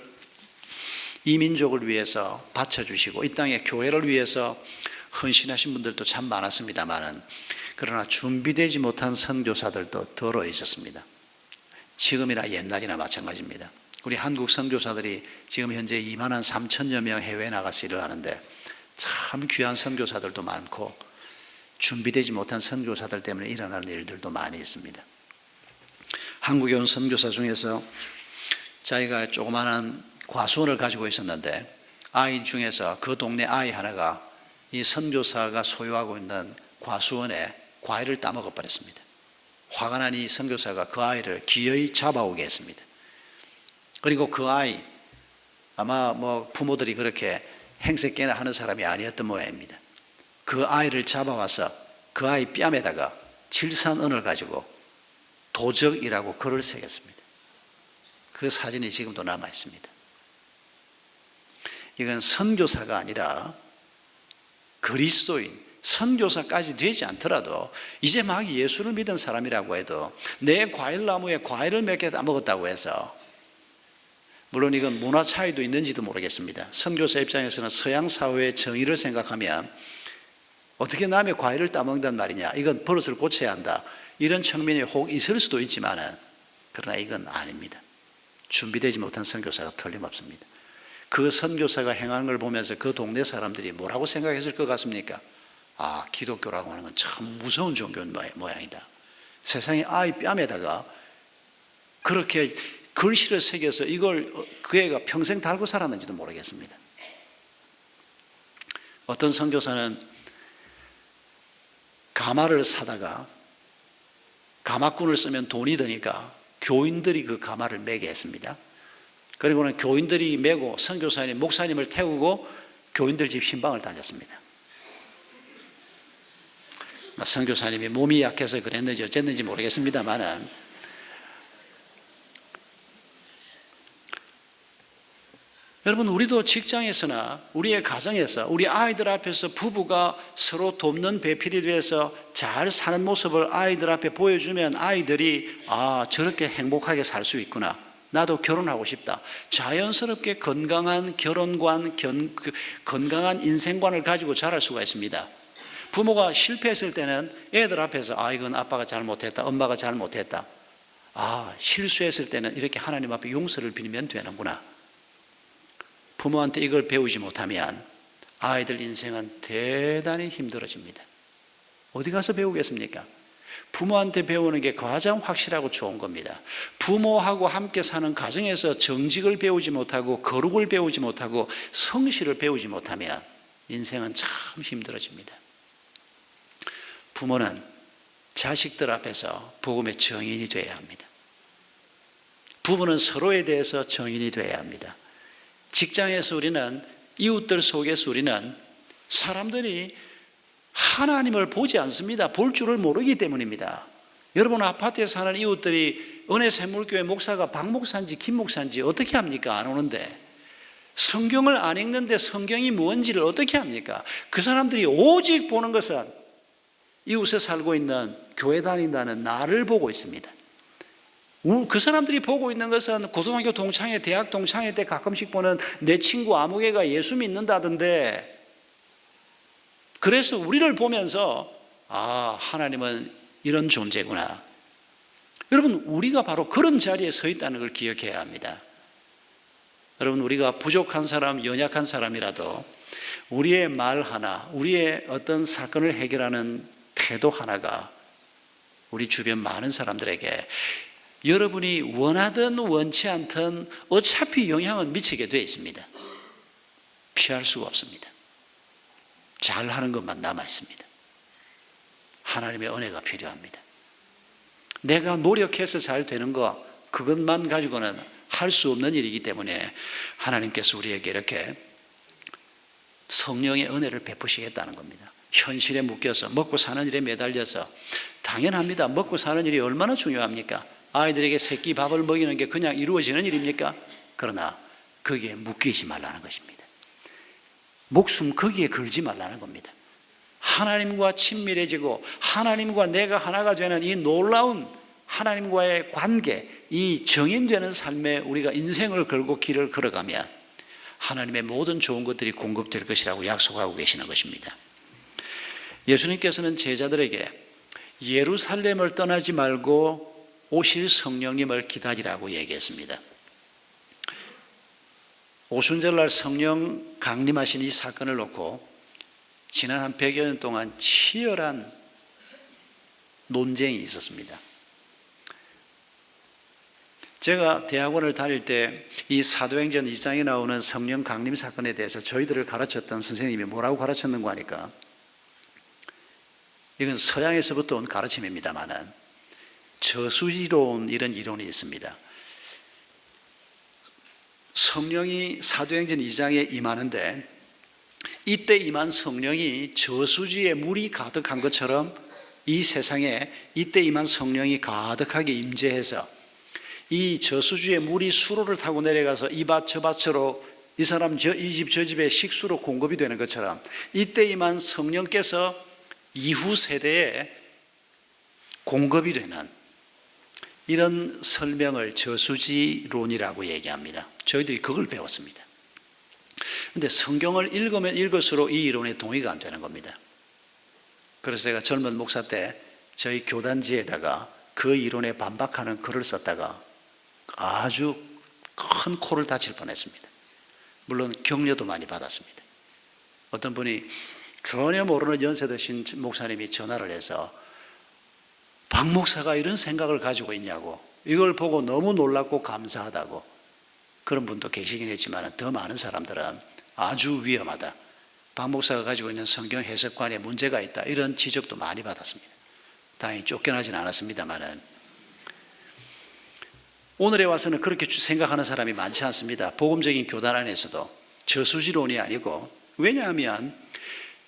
A: 이 민족을 위해서 바쳐주시고 이 땅의 교회를 위해서 헌신하신 분들도 참 많았습니다만은, 그러나 준비되지 못한 선교사들도 더러 있었습니다. 지금이나 옛날이나 마찬가지입니다. 우리 한국 선교사들이 지금 현재 2만 3천여 명 해외에 나가서 일을 하는데 참 귀한 선교사들도 많고 준비되지 못한 선교사들 때문에 일어나는 일들도 많이 있습니다. 한국에 온 선교사 중에서 자기가 조그마한 과수원을 가지고 있었는데 아이 중에서 그 동네 아이 하나가 이 선교사가 소유하고 있는 과수원에 과일을 따먹어 버렸습니다. 화가 난 이 선교사가 그 아이를 기어이 잡아오게 했습니다. 그리고 그 아이 아마 부모들이 그렇게 행색깨나 하는 사람이 아니었던 모양입니다. 그 아이를 잡아와서 그 아이 뺨에다가 칠산은을 가지고 도적이라고 글을 새겼습니다. 그 사진이 지금도 남아 있습니다. 이건 선교사가 아니라 그리스도인, 선교사까지 되지 않더라도 이제 막 예수를 믿은 사람이라고 해도 내 과일나무에 과일을 몇 개 따먹었다고 해서, 물론 이건 문화 차이도 있는지도 모르겠습니다. 선교사 입장에서는 서양 사회의 정의를 생각하면 어떻게 남의 과일을 따먹는단 말이냐, 이건 버릇을 고쳐야 한다, 이런 측면이 혹 있을 수도 있지만 그러나 이건 아닙니다. 준비되지 못한 선교사가 틀림없습니다. 그 선교사가 행하는 걸 보면서 그 동네 사람들이 뭐라고 생각했을 것 같습니까? 아, 기독교라고 하는 건 참 무서운 종교인 모양이다. 세상에 아이 뺨에다가 그렇게 글씨를 새겨서 이걸 그 애가 평생 달고 살았는지도 모르겠습니다. 어떤 선교사는 가마를 사다가 가마꾼을 쓰면 돈이 드니까 교인들이 그 가마를 매게 했습니다. 그리고는 교인들이 메고 선교사님, 목사님을 태우고 교인들 집 신방을 다녔습니다. 선교사님이 몸이 약해서 그랬는지 어쨌는지 모르겠습니다만, 여러분, 우리도 직장에서나 우리의 가정에서 우리 아이들 앞에서 부부가 서로 돕는 배필이 돼서 잘 사는 모습을 아이들 앞에 보여주면 아이들이 아, 저렇게 행복하게 살 수 있구나, 나도 결혼하고 싶다, 자연스럽게 건강한 결혼관, 건강한 인생관을 가지고 자랄 수가 있습니다. 부모가 실패했을 때는 애들 앞에서 아, 이건 아빠가 잘못했다, 엄마가 잘못했다, 아, 실수했을 때는 이렇게 하나님 앞에 용서를 빌면 되는구나. 부모한테 이걸 배우지 못하면 아이들 인생은 대단히 힘들어집니다. 어디 가서 배우겠습니까? 부모한테 배우는 게 가장 확실하고 좋은 겁니다. 부모하고 함께 사는 가정에서 정직을 배우지 못하고 거룩을 배우지 못하고 성실을 배우지 못하면 인생은 참 힘들어집니다. 부모는 자식들 앞에서 복음의 증인이 되어야 합니다. 부부는 서로에 대해서 증인이 되어야 합니다. 직장에서 우리는, 이웃들 속에서 우리는 사람들이 하나님을 보지 않습니다. 볼 줄을 모르기 때문입니다. 여러분, 아파트에 사는 이웃들이 은혜샘물교회 목사가 박 목사인지 김 목사인지 어떻게 합니까? 안 오는데. 성경을 안 읽는데 성경이 뭔지를 어떻게 합니까? 그 사람들이 오직 보는 것은 이웃에 살고 있는 교회 다닌다는 나를 보고 있습니다. 그 사람들이 보고 있는 것은 고등학교 동창회, 대학 동창회 때 가끔씩 보는 내 친구 아무개가 예수 믿는다던데, 그래서 우리를 보면서 아, 하나님은 이런 존재구나. 여러분, 우리가 바로 그런 자리에 서 있다는 걸 기억해야 합니다. 여러분, 우리가 부족한 사람, 연약한 사람이라도 우리의 말 하나, 우리의 어떤 사건을 해결하는 태도 하나가 우리 주변 많은 사람들에게 여러분이 원하든 원치 않든 어차피 영향은 미치게 되어 있습니다. 피할 수가 없습니다. 잘하는 것만 남아 있습니다. 하나님의 은혜가 필요합니다. 내가 노력해서 잘 되는 거, 그것만 가지고는 할 수 없는 일이기 때문에 하나님께서 우리에게 이렇게 성령의 은혜를 베푸시겠다는 겁니다. 현실에 묶여서 먹고 사는 일에 매달려서, 당연합니다. 먹고 사는 일이 얼마나 중요합니까? 아이들에게 새끼 밥을 먹이는 게 그냥 이루어지는 일입니까? 그러나 거기에 묶이지 말라는 것입니다. 목숨 거기에 걸지 말라는 겁니다. 하나님과 친밀해지고 하나님과 내가 하나가 되는 이 놀라운 하나님과의 관계, 이 정인되는 삶에 우리가 인생을 걸고 길을 걸어가면 하나님의 모든 좋은 것들이 공급될 것이라고 약속하고 계시는 것입니다. 예수님께서는 제자들에게 예루살렘을 떠나지 말고 오실 성령님을 기다리라고 얘기했습니다. 오순절날 성령 강림하신 이 사건을 놓고 지난 한 100여 년 동안 치열한 논쟁이 있었습니다. 제가 대학원을 다닐 때 이 사도행전 2장에 나오는 성령 강림 사건에 대해서 저희들을 가르쳤던 선생님이 뭐라고 가르쳤는가 하니까, 이건 서양에서부터 온 가르침입니다만은 저수지론 이런 이론이 있습니다. 성령이 사도행전 2장에 임하는데 이때 임한 성령이 저수지에 물이 가득한 것처럼 이 세상에 이때 임한 성령이 가득하게 임재해서 이 저수지에 물이 수로를 타고 내려가서 이 밭 저 밭으로 이 사람 이 집 저 집에 식수로 공급이 되는 것처럼 이때 임한 성령께서 이후 세대에 공급이 되는 이런 설명을 저수지론이라고 얘기합니다. 저희들이 그걸 배웠습니다. 그런데 성경을 읽으면 읽을수록 이 이론에 동의가 안 되는 겁니다. 그래서 제가 젊은 목사 때 저희 교단지에다가 그 이론에 반박하는 글을 썼다가 아주 큰 코를 다칠 뻔했습니다. 물론 격려도 많이 받았습니다. 어떤 분이 전혀 모르는 연세 드신 목사님이 전화를 해서 박 목사가 이런 생각을 가지고 있냐고, 이걸 보고 너무 놀랍고 감사하다고, 그런 분도 계시긴 했지만 더 많은 사람들은 아주 위험하다, 박 목사가 가지고 있는 성경 해석관에 문제가 있다, 이런 지적도 많이 받았습니다. 다행히 쫓겨나진 않았습니다만은 오늘에 와서는 그렇게 생각하는 사람이 많지 않습니다. 복음적인 교단 안에서도 저수지론이 아니고, 왜냐하면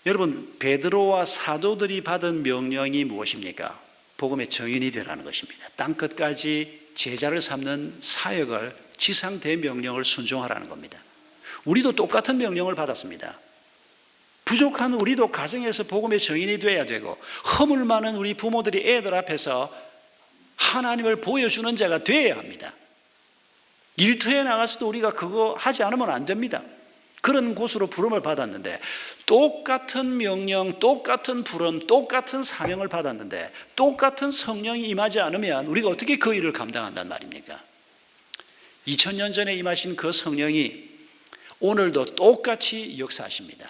A: 여러분 베드로와 사도들이 받은 명령이 무엇입니까? 복음의 증인이 되라는 것입니다. 땅끝까지 제자를 삼는 사역을, 지상 대명령을 순종하라는 겁니다. 우리도 똑같은 명령을 받았습니다. 부족한 우리도 가정에서 복음의 증인이 돼야 되고, 허물 많은 우리 부모들이 애들 앞에서 하나님을 보여주는 자가 되어야 합니다. 일터에 나가서도 우리가 그거 하지 않으면 안 됩니다. 그런 곳으로 부름을 받았는데, 똑같은 명령, 똑같은 부름, 똑같은 사명을 받았는데 똑같은 성령이 임하지 않으면 우리가 어떻게 그 일을 감당한단 말입니까? 2000년 전에 임하신 그 성령이 오늘도 똑같이 역사하십니다.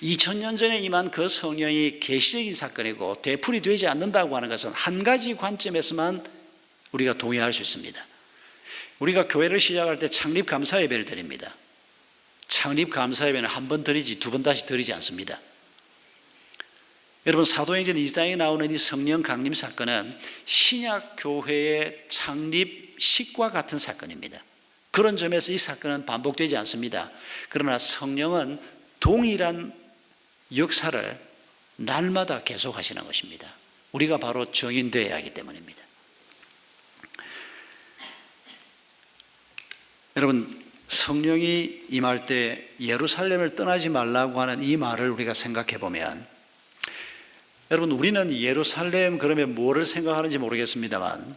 A: 2000년 전에 임한 그 성령이 계시적인 사건이고 되풀이 되지 않는다고 하는 것은 한 가지 관점에서만 우리가 동의할 수 있습니다. 우리가 교회를 시작할 때 창립 감사 예배를 드립니다. 창립 감사 예배는 한 번 드리지 두 번 다시 드리지 않습니다. 여러분, 사도행전 2장에 나오는 이 성령 강림 사건은 신약 교회의 창립식과 같은 사건입니다. 그런 점에서 이 사건은 반복되지 않습니다. 그러나 성령은 동일한 역사를 날마다 계속하시는 것입니다. 우리가 바로 증인되어야 하기 때문입니다. 여러분, 성령이 임할 때 예루살렘을 떠나지 말라고 하는 이 말을 우리가 생각해 보면, 여러분, 우리는 예루살렘 그러면 뭐를 생각하는지 모르겠습니다만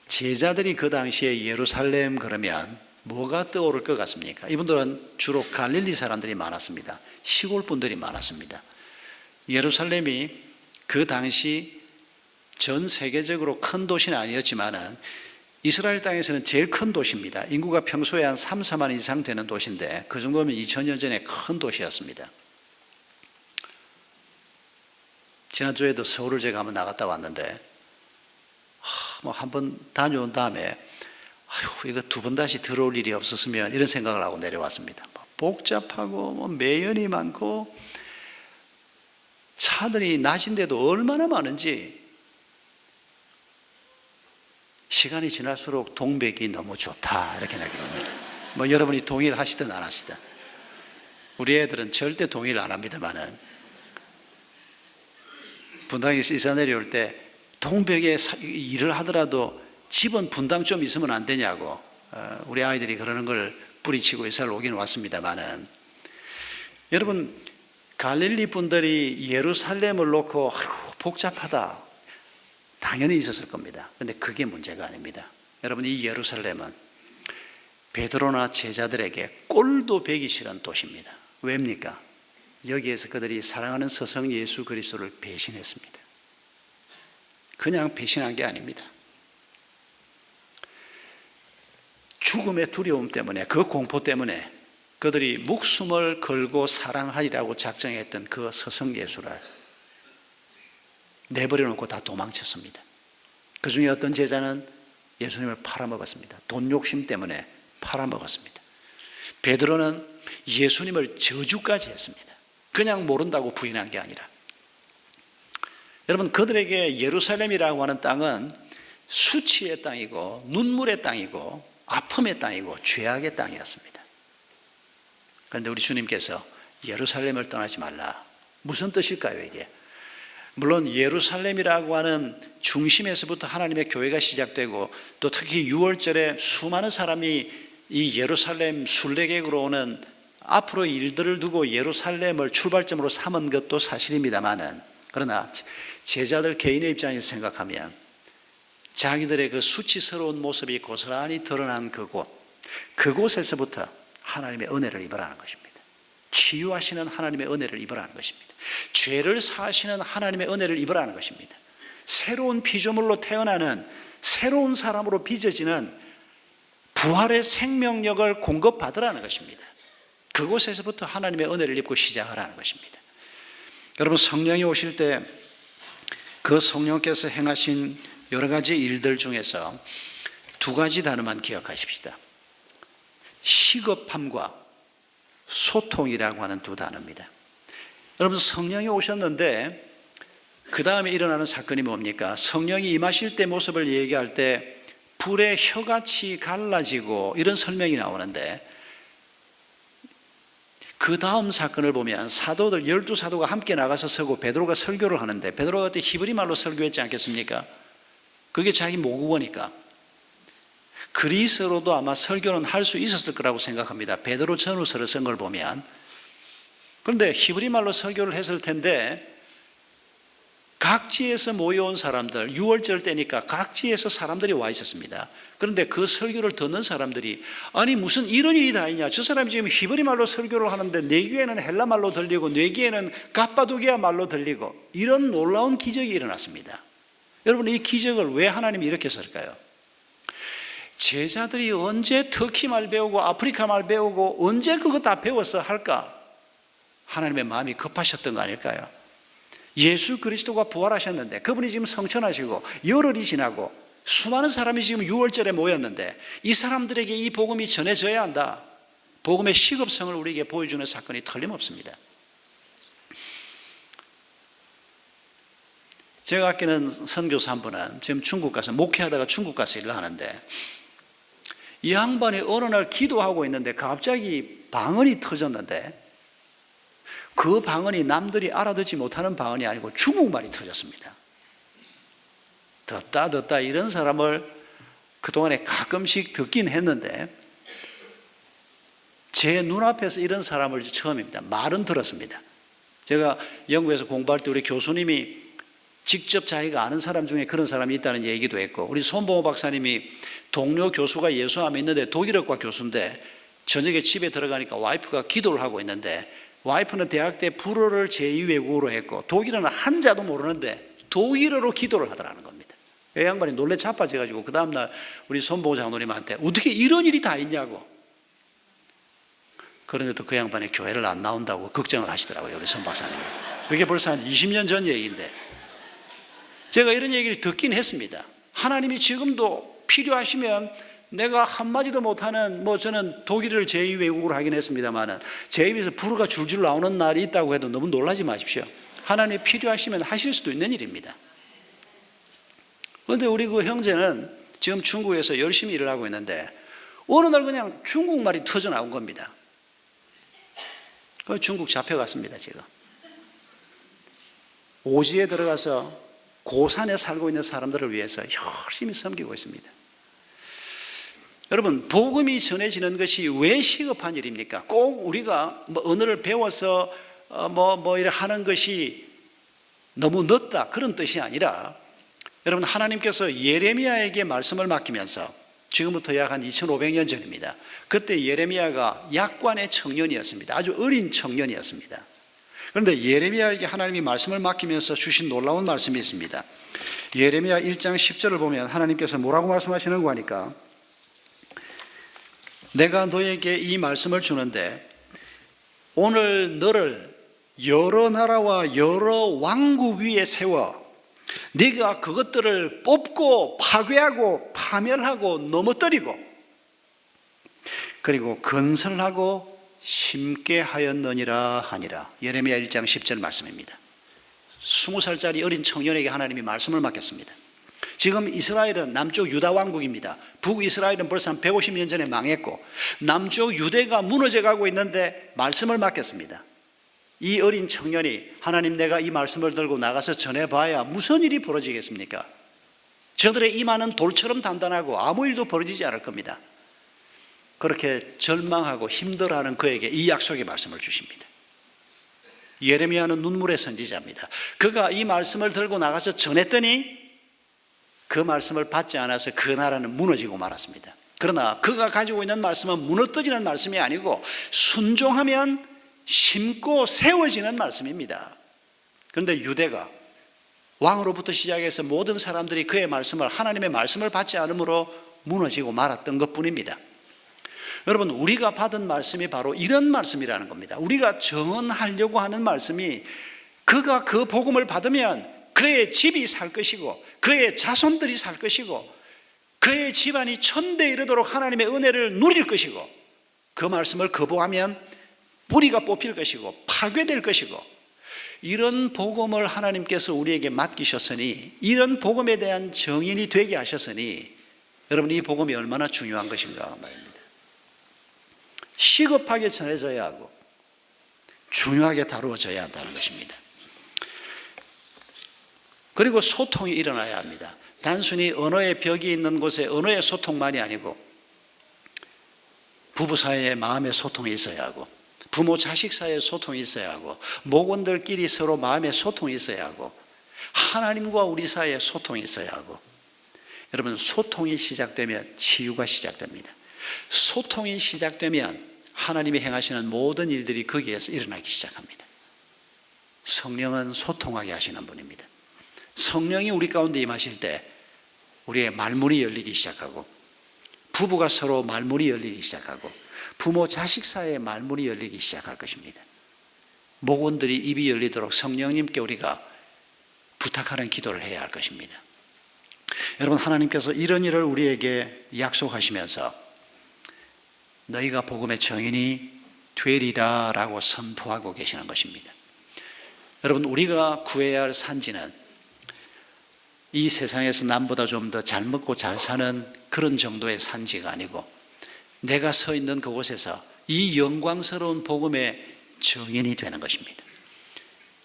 A: 제자들이 그 당시에 예루살렘 그러면 뭐가 떠오를 것 같습니까? 이분들은 주로 갈릴리 사람들이 많았습니다. 시골 분들이 많았습니다. 예루살렘이 그 당시 전 세계적으로 큰 도시는 아니었지만은 이스라엘 땅에서는 제일 큰 도시입니다. 인구가 평소에 한 3, 4만 이상 되는 도시인데 그 정도면 2000년 전에 큰 도시였습니다. 지난주에도 서울을 제가 한번 나갔다 왔는데 한번 다녀온 다음에 이거 두 번 다시 들어올 일이 없었으면 이런 생각을 하고 내려왔습니다. 복잡하고 매연이 많고 차들이 낮인데도 얼마나 많은지, 시간이 지날수록 동백이 너무 좋다 이렇게 느낍니다. 여러분이 동의를 하시든 안 하시든, 우리 애들은 절대 동의를 안 합니다만은 분당에서 이사 내려올 때 동백에 일을 하더라도 집은 분당 좀 있으면 안 되냐고 우리 아이들이 그러는 걸 뿌리치고 이사를 오긴 왔습니다만은, 여러분, 갈릴리 분들이 예루살렘을 놓고 복잡하다 당연히 있었을 겁니다. 그런데 그게 문제가 아닙니다. 여러분, 이 예루살렘은 베드로나 제자들에게 꼴도 배기 싫은 도시입니다. 왜입니까? 여기에서 그들이 사랑하는 스승 예수 그리스도를 배신했습니다. 그냥 배신한 게 아닙니다. 죽음의 두려움 때문에, 그 공포 때문에 그들이 목숨을 걸고 사랑하리라고 작정했던 그 서성 예수를 내버려 놓고 다 도망쳤습니다. 그 중에 어떤 제자는 예수님을 팔아먹었습니다. 돈 욕심 때문에 팔아먹었습니다. 베드로는 예수님을 저주까지 했습니다. 그냥 모른다고 부인한 게 아니라. 여러분, 그들에게 예루살렘이라고 하는 땅은 수치의 땅이고 눈물의 땅이고 아픔의 땅이고 죄악의 땅이었습니다. 그런데 우리 주님께서 예루살렘을 떠나지 말라. 무슨 뜻일까요, 이게? 물론 예루살렘이라고 하는 중심에서부터 하나님의 교회가 시작되고, 또 특히 6월절에 수많은 사람이 이 예루살렘 순례객으로 오는, 앞으로 일들을 두고 예루살렘을 출발점으로 삼은 것도 사실입니다만은, 그러나 제자들 개인의 입장에서 생각하면 자기들의 그 수치스러운 모습이 고스란히 드러난 그곳에서부터 하나님의 은혜를 입으라는 것입니다. 치유하시는 하나님의 은혜를 입으라는 것입니다. 죄를 사하시는 하나님의 은혜를 입으라는 것입니다. 새로운 피조물로 태어나는, 새로운 사람으로 빚어지는 부활의 생명력을 공급받으라는 것입니다. 그곳에서부터 하나님의 은혜를 입고 시작하라는 것입니다. 여러분, 성령이 오실 때 그 성령께서 행하신 여러 가지 일들 중에서 두 가지 단어만 기억하십시다. 시급함과 소통이라고 하는 두 단어입니다. 여러분, 성령이 오셨는데 그 다음에 일어나는 사건이 뭡니까? 성령이 임하실 때 모습을 얘기할 때 불의 혀같이 갈라지고 이런 설명이 나오는데, 그 다음 사건을 보면 사도들 12사도가 함께 나가서 서고 베드로가 설교를 하는데, 베드로가 그때 히브리 말로 설교했지 않겠습니까? 그게 자기 모국어니까 그리스어로도 아마 설교는 할 수 있었을 거라고 생각합니다. 베드로 전후서를 쓴 걸 보면. 그런데 히브리 말로 설교를 했을 텐데 각지에서 모여온 사람들, 6월절 때니까 각지에서 사람들이 와 있었습니다. 그런데 그 설교를 듣는 사람들이, 아니 무슨 이런 일이 다 있냐, 저 사람이 지금 히브리 말로 설교를 하는데 내 귀에는 헬라 말로 들리고 내 귀에는 갑바도기아 말로 들리고, 이런 놀라운 기적이 일어났습니다. 여러분, 이 기적을 왜 하나님이 이렇게 했을까요? 제자들이 언제 터키 말 배우고 아프리카 말 배우고 언제 그거 다 배워서 할까? 하나님의 마음이 급하셨던 거 아닐까요? 예수 그리스도가 부활하셨는데 그분이 지금 성천하시고 열흘이 지나고 수많은 사람이 지금 6월절에 모였는데 이 사람들에게 이 복음이 전해져야 한다. 복음의 시급성을 우리에게 보여주는 사건이 틀림없습니다. 제가 아끼는 선교사 한 분은 지금 중국 가서 목회하다가 중국 가서 일을 하는데, 이 양반이 어느 날 기도하고 있는데 갑자기 방언이 터졌는데, 그 방언이 남들이 알아듣지 못하는 방언이 아니고 중국말이 터졌습니다. 듣다 이런 사람을 그동안에 가끔씩 듣긴 했는데 제 눈앞에서 이런 사람을 처음입니다. 말은 들었습니다. 제가 영국에서 공부할 때 우리 교수님이 직접 자기가 아는 사람 중에 그런 사람이 있다는 얘기도 했고, 우리 손봉호 박사님이 동료 교수가 예수함이 있는데 독일어과 교수인데 저녁에 집에 들어가니까 와이프가 기도를 하고 있는데, 와이프는 대학 때 불어를 제2 외국어로 했고 독일어는 한자도 모르는데 독일어로 기도를 하더라는 겁니다. 이 양반이 놀래 자빠져가지고 그 다음날 우리 손보호 장로님한테 어떻게 이런 일이 다 있냐고. 그런데도 그 양반이 교회를 안 나온다고 걱정을 하시더라고요, 우리 손 박사님이. 그게 벌써 한 20년 전 얘기인데 제가 이런 얘기를 듣긴 했습니다. 하나님이 지금도 필요하시면, 내가 한마디도 못하는, 저는 독일어를 제2 외국어로 하긴 했습니다만 제 입에서 불어가 줄줄 나오는 날이 있다고 해도 너무 놀라지 마십시오. 하나님이 필요하시면 하실 수도 있는 일입니다. 그런데 우리 그 형제는 지금 중국에서 열심히 일을 하고 있는데 어느 날 그냥 중국말이 터져 나온 겁니다. 그래서 중국 잡혀갔습니다. 지금 오지에 들어가서 고산에 살고 있는 사람들을 위해서 열심히 섬기고 있습니다. 여러분, 복음이 전해지는 것이 왜 시급한 일입니까? 꼭 우리가 언어를 배워서 이렇게 하는 것이 너무 늦다 그런 뜻이 아니라, 여러분, 하나님께서 예레미야에게 말씀을 맡기면서 지금부터 약 한 2500년 전입니다. 그때 예레미야가 약관의 청년이었습니다. 아주 어린 청년이었습니다. 그런데 예레미야에게 하나님이 말씀을 맡기면서 주신 놀라운 말씀이 있습니다. 예레미야 1장 10절을 보면 하나님께서 뭐라고 말씀하시는 거 하니까, 내가 너에게 이 말씀을 주는데 오늘 너를 여러 나라와 여러 왕국 위에 세워 네가 그것들을 뽑고 파괴하고 파멸하고 넘어뜨리고 그리고 건설하고 심게 하였느니라 하니라. 예레미야 1장 10절 말씀입니다. 20살짜리 어린 청년에게 하나님이 말씀을 맡겼습니다. 지금 이스라엘은 남쪽 유다 왕국입니다. 북이스라엘은 벌써 한 150년 전에 망했고 남쪽 유대가 무너져 가고 있는데 말씀을 맡겼습니다. 이 어린 청년이 하나님, 내가 이 말씀을 들고 나가서 전해봐야 무슨 일이 벌어지겠습니까? 저들의 이마는 돌처럼 단단하고 아무 일도 벌어지지 않을 겁니다. 그렇게 절망하고 힘들어하는 그에게 이 약속의 말씀을 주십니다. 예레미야는 눈물의 선지자입니다. 그가 이 말씀을 들고 나가서 전했더니 그 말씀을 받지 않아서 그 나라는 무너지고 말았습니다. 그러나 그가 가지고 있는 말씀은 무너뜨리는 말씀이 아니고 순종하면 심고 세워지는 말씀입니다. 그런데 유대가 왕으로부터 시작해서 모든 사람들이 그의 말씀을, 하나님의 말씀을 받지 않으므로 무너지고 말았던 것뿐입니다. 여러분, 우리가 받은 말씀이 바로 이런 말씀이라는 겁니다. 우리가 정언하려고 하는 말씀이 그가 그 복음을 받으면 그의 집이 살 것이고 그의 자손들이 살 것이고 그의 집안이 천대에 이르도록 하나님의 은혜를 누릴 것이고 그 말씀을 거부하면 뿌리가 뽑힐 것이고 파괴될 것이고, 이런 복음을 하나님께서 우리에게 맡기셨으니, 이런 복음에 대한 정인이 되게 하셨으니 여러분, 이 복음이 얼마나 중요한 것인가 말입니다. 시급하게 전해져야 하고 중요하게 다루어져야 한다는 것입니다. 그리고 소통이 일어나야 합니다. 단순히 언어의 벽이 있는 곳에 언어의 소통만이 아니고 부부 사이에 마음의 소통이 있어야 하고, 부모 자식 사이에 소통이 있어야 하고, 목원들끼리 서로 마음의 소통이 있어야 하고, 하나님과 우리 사이에 소통이 있어야 하고. 여러분, 소통이 시작되면 치유가 시작됩니다. 소통이 시작되면 하나님이 행하시는 모든 일들이 거기에서 일어나기 시작합니다. 성령은 소통하게 하시는 분입니다. 성령이 우리 가운데 임하실 때 우리의 말문이 열리기 시작하고, 부부가 서로 말문이 열리기 시작하고, 부모 자식 사이의 말문이 열리기 시작할 것입니다. 목원들이 입이 열리도록 성령님께 우리가 부탁하는 기도를 해야 할 것입니다. 여러분, 하나님께서 이런 일을 우리에게 약속하시면서 너희가 복음의 정인이 되리라 라고 선포하고 계시는 것입니다. 여러분, 우리가 구해야 할 산지는 이 세상에서 남보다 좀 더 잘 먹고 잘 사는 그런 정도의 산지가 아니고, 내가 서 있는 그곳에서 이 영광스러운 복음의 정인이 되는 것입니다.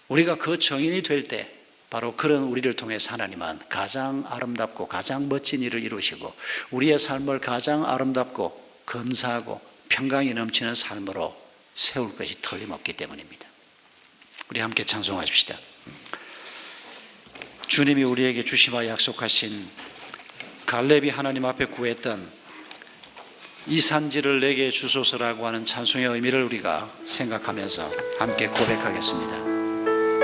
A: 우리가 그 정인이 될 때 바로 그런 우리를 통해서 하나님은 가장 아름답고 가장 멋진 일을 이루시고 우리의 삶을 가장 아름답고 근사하고 평강이 넘치는 삶으로 세울 것이 틀림없기 때문입니다. 우리 함께 찬송하십시다. 주님이 우리에게 주시마 약속하신 갈렙이 하나님 앞에 구했던 이 산지를 내게 주소서라고 하는 찬송의 의미를 우리가 생각하면서 함께 고백하겠습니다.